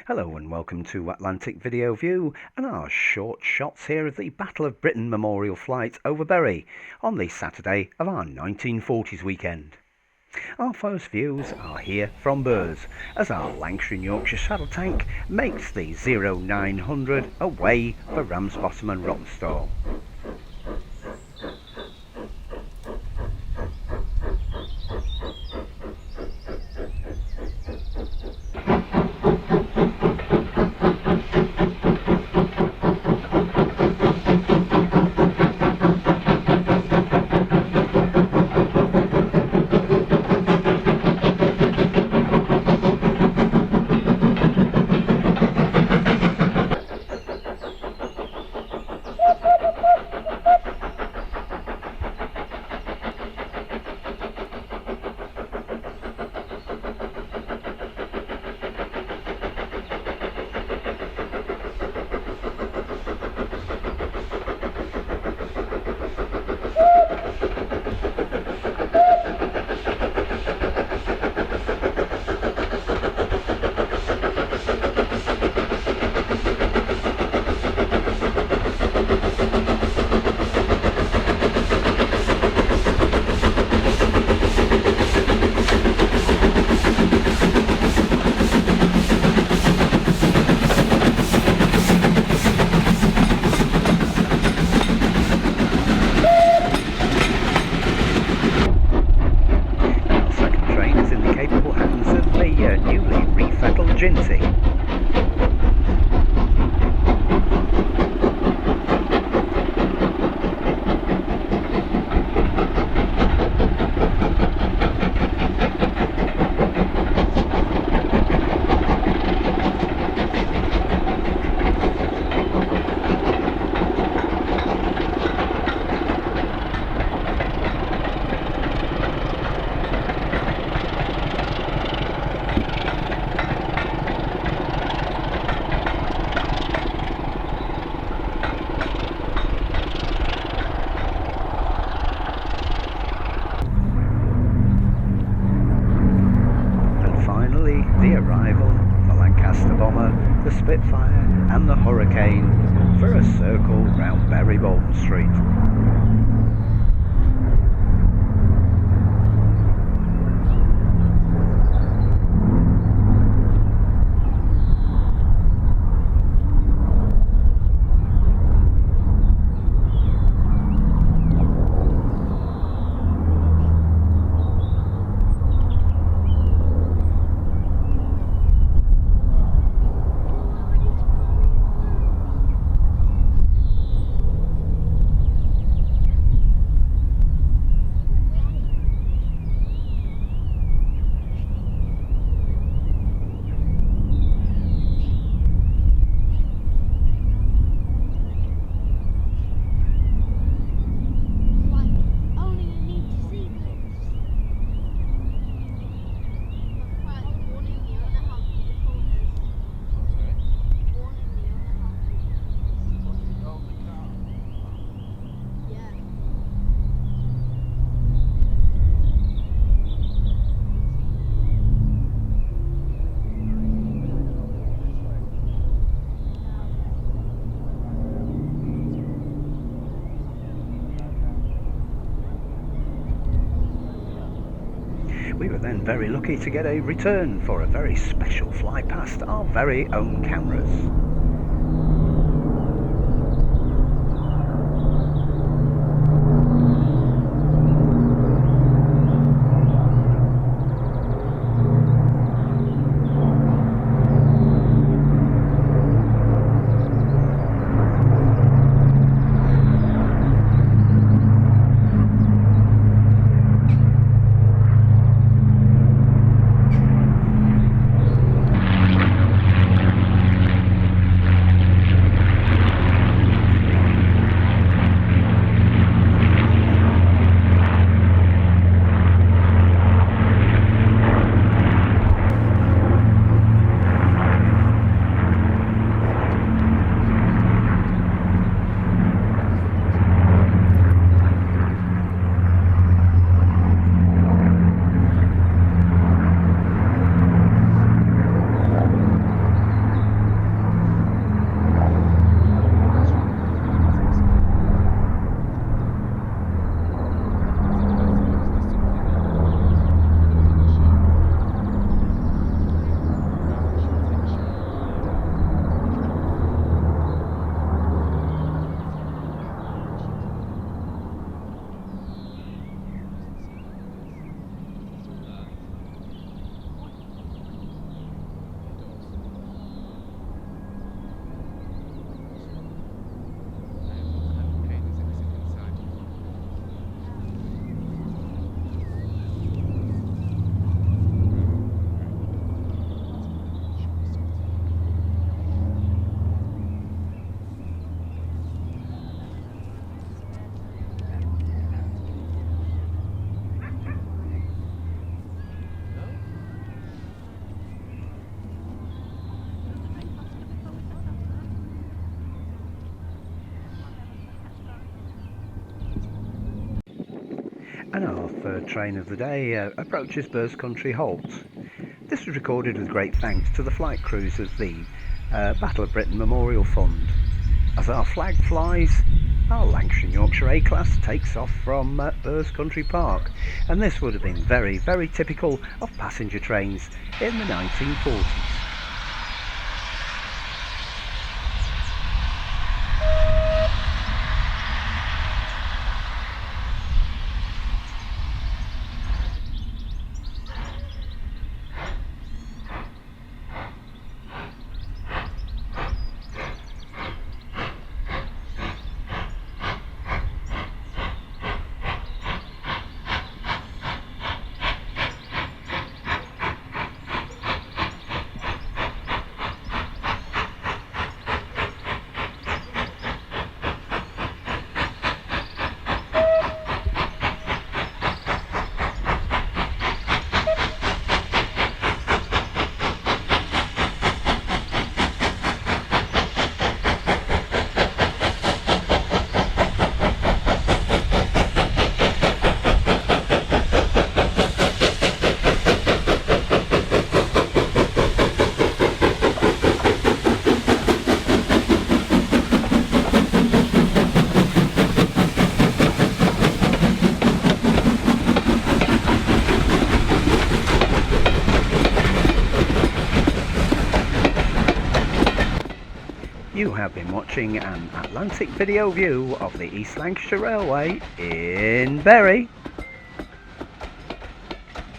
Hello and welcome to Atlantic Video View and our short shots here of the Battle of Britain Memorial Flight over Bury on the Saturday of our 1940s weekend. Our first views are here from Burs as our Lancashire and Yorkshire Saddletank makes the 0900 away for Ramsbottom and Ropstall. Newly refettled Jinty. The arrival of the Lancaster Bomber, the Spitfire and the Hurricane for a circle round Bury Bolton Street. We were then very lucky to get a return for a very special fly past our very own cameras. And our third train of the day approaches Burrs Country Halt. This was recorded with great thanks to the flight crews of the Battle of Britain Memorial Fund. As our flag flies, our Lancashire and Yorkshire A-Class takes off from Burrs Country Park, and this would have been very, very typical of passenger trains in the 1940s. You have been watching an Atlantic video view of the East Lancashire Railway in Bury.